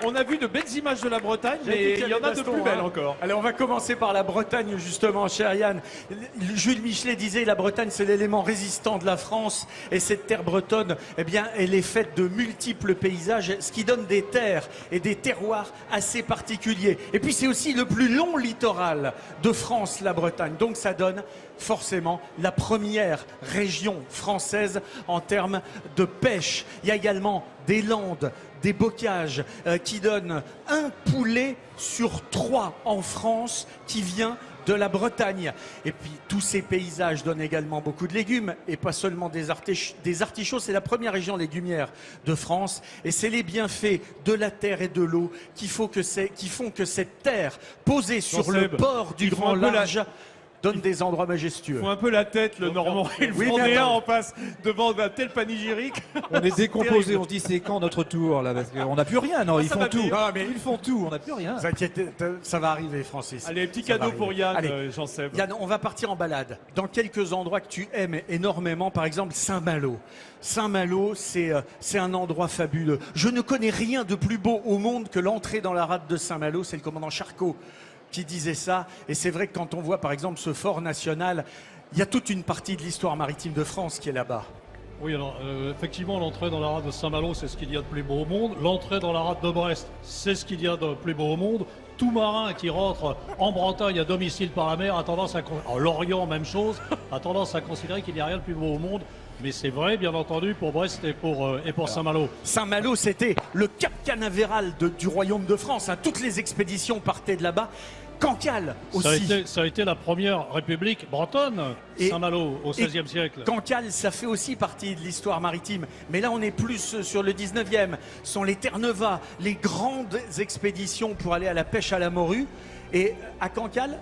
on a vu de belles images de la Bretagne, mais il y en a de plus belles encore. Allez, on va commencer par la Bretagne, justement, cher Yann. Jules Michelet disait la Bretagne, c'est l'élément résistant de la France. Et cette terre bretonne, eh bien, elle est faite de multiples paysages, ce qui donne des terres et des terroirs assez particuliers. Et puis, c'est aussi le plus long littoral de France, la Bretagne. Donc, ça donne forcément la première région française en termes de pêche. Il y a également des landes, des bocages qui donnent un poulet sur 3 en France qui vient de la Bretagne. Et puis tous ces paysages donnent également beaucoup de légumes et pas seulement des artichauts. C'est la première région légumière de France et c'est les bienfaits de la terre et de l'eau qui font que cette terre posée sur le bord du Grand Large donne des endroits majestueux. Il faut un peu la tête, le Normand et le Vendéen en passe devant un tel panégyrique. On est décomposé, on se dit c'est quand notre tour là, parce qu'on n'a plus rien, non, ils font tout. Non, mais ils font tout, on n'a plus rien. Ne vous inquiétez, ça va arriver, Francis. Allez, petit cadeau pour Yann, Jean-Seb. Yann, on va partir en balade dans quelques endroits que tu aimes énormément, par exemple Saint-Malo. Saint-Malo, c'est un endroit fabuleux. Je ne connais rien de plus beau au monde que l'entrée dans la rade de Saint-Malo, c'est le commandant Charcot qui disait ça. Et c'est vrai que quand on voit par exemple ce fort national, il y a toute une partie de l'histoire maritime de France qui est là-bas. Oui, alors effectivement, l'entrée dans la rade de Saint-Malo, c'est ce qu'il y a de plus beau au monde. L'entrée dans la rade de Brest, c'est ce qu'il y a de plus beau au monde. Tout marin qui rentre en Bretagne à domicile par la mer a tendance à... En Lorient, même chose, a tendance à considérer qu'il n'y a rien de plus beau au monde. Mais c'est vrai, bien entendu, pour Brest et pour Saint-Malo. Saint-Malo, c'était le Cap Canaveral du Royaume de France. Hein. Toutes les expéditions partaient de là-bas. Cancale aussi. Ça a été la première république bretonne, Saint-Malo, au XVIe siècle. Cancale, ça fait aussi partie de l'histoire maritime. Mais là, on est plus sur le 19e. Ce sont les Terre-Neuva, les grandes expéditions pour aller à la pêche à la morue. Et à Cancale,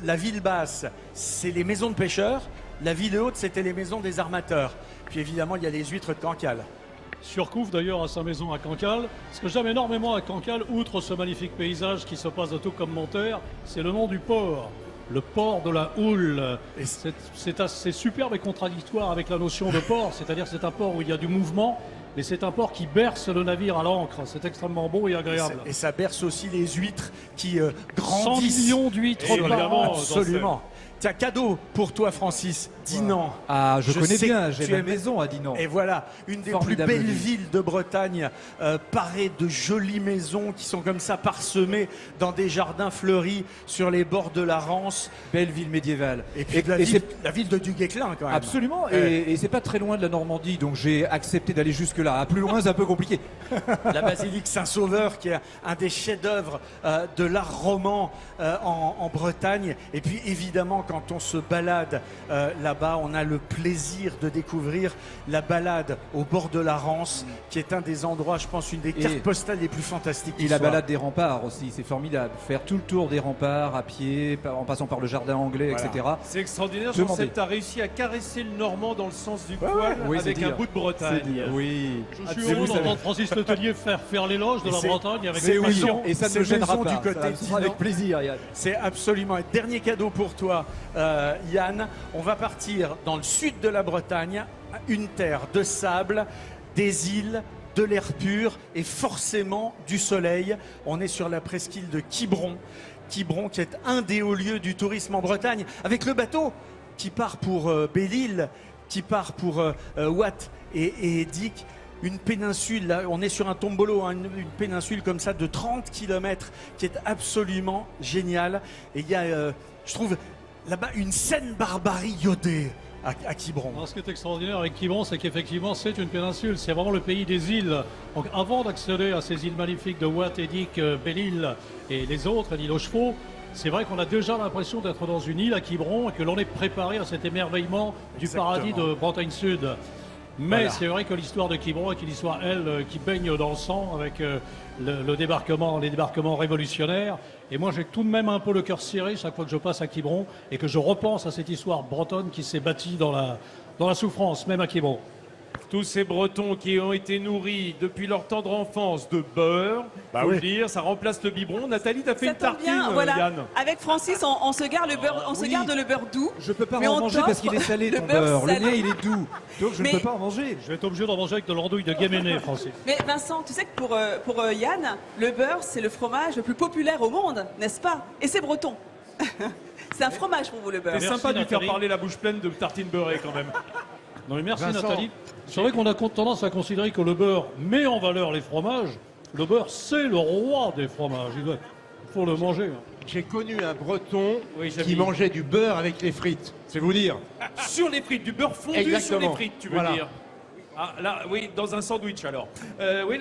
la ville basse, c'est les maisons de pêcheurs. La ville haute, c'était les maisons des armateurs. Puis évidemment, il y a les huîtres de Cancale. Surcouf d'ailleurs à sa maison à Cancale. Ce que j'aime énormément à Cancale, outre ce magnifique paysage qui se passe de tout comme Monterre, c'est le nom du port. Le port de la Houle. C'est assez superbe et contradictoire avec la notion de port, c'est-à-dire c'est un port où il y a du mouvement, mais c'est un port qui berce le navire à l'ancre. C'est extrêmement beau et agréable. Et ça berce aussi les huîtres qui grandissent. 100 millions d'huîtres. Évidemment, absolument. Tiens, cadeau pour toi, Francis, Dinan. Ah, je connais bien, j'ai ma maison à Dinan. Et voilà, une des plus belles villes de Bretagne, parée de jolies maisons qui sont comme ça parsemées dans des jardins fleuris sur les bords de la Rance. Belle ville médiévale. Et puis la ville de Duguesclin, quand même. Absolument, et c'est pas très loin de la Normandie, donc j'ai accepté d'aller jusque-là. Plus loin, c'est un peu compliqué. La basilique Saint-Sauveur, qui est un des chefs-d'œuvre de l'art roman en Bretagne. Et puis évidemment, quand on se balade là-bas, on a le plaisir de découvrir la balade au bord de la Rance, qui est un des endroits, je pense, une des cartes postales les plus fantastiques. Et la balade des remparts aussi, c'est formidable. Faire tout le tour des remparts à pied, en passant par le jardin anglais, voilà, etc. C'est extraordinaire. Jean-Seb, tu as réussi à caresser le Normand dans le sens du poil avec un bout de Bretagne. Oui. Je suis heureux d'entendre Francis Letellier faire l'éloge de la Bretagne avec passion. Et ça ne me gênera pas. Du côté avec plaisir, Yann. C'est absolument un dernier cadeau pour toi, Yann. On va partir dans le sud de la Bretagne, une terre de sable, des îles, de l'air pur et forcément du soleil. On est sur la presqu'île de Quiberon. Quiberon qui est un des hauts lieux du tourisme en Bretagne, avec le bateau qui part pour Belle-Île, qui part pour Watt et Dick. Une péninsule, là, on est sur un tombolo, hein, une péninsule comme ça de 30 km qui est absolument géniale. Et il y a, je trouve, là-bas une saine barbarie iodée à Quiberon. Alors, ce qui est extraordinaire avec Quiberon, c'est qu'effectivement c'est une péninsule, c'est vraiment le pays des îles. Donc avant d'accéder à ces îles magnifiques de Watt, Edic, Belle-Île et les autres, l'île aux chevaux, c'est vrai qu'on a déjà l'impression d'être dans une île à Quiberon et que l'on est préparé à cet émerveillement du paradis de Bretagne Sud. Mais voilà, c'est vrai que l'histoire de Quiberon est une histoire, elle, qui baigne dans le sang avec les débarquements révolutionnaires. Et moi, j'ai tout de même un peu le cœur serré chaque fois que je passe à Quiberon et que je repense à cette histoire bretonne qui s'est bâtie dans la souffrance, même à Quiberon. Tous ces Bretons qui ont été nourris depuis leur tendre enfance de beurre, faut le dire, ça remplace le biberon. Nathalie, t'as fait une tartine, Yann. Avec Francis, on se garde le beurre, on se garde le beurre doux. Je peux pas en manger parce qu'il est salé, ton beurre. Le mien, il est doux. Donc je ne peux pas en manger. Je vais être obligé d'en manger avec de l'andouille de Guéméné, Francis. Mais Vincent, tu sais que pour Yann, le beurre, c'est le fromage le plus populaire au monde, n'est-ce pas? Et c'est breton. C'est un fromage pour vous, le beurre. C'est sympa de lui faire parler la bouche pleine de tartines beurrées quand même. Non mais merci Nathalie. C'est vrai qu'on a tendance à considérer que le beurre met en valeur les fromages. Le beurre, c'est le roi des fromages. Il faut le manger. J'ai connu un Breton qui mangeait du beurre avec les frites. C'est vous dire. Sur les frites, du beurre fondu sur les frites, tu veux dire. Ah, là, oui, dans un sandwich alors. Oui,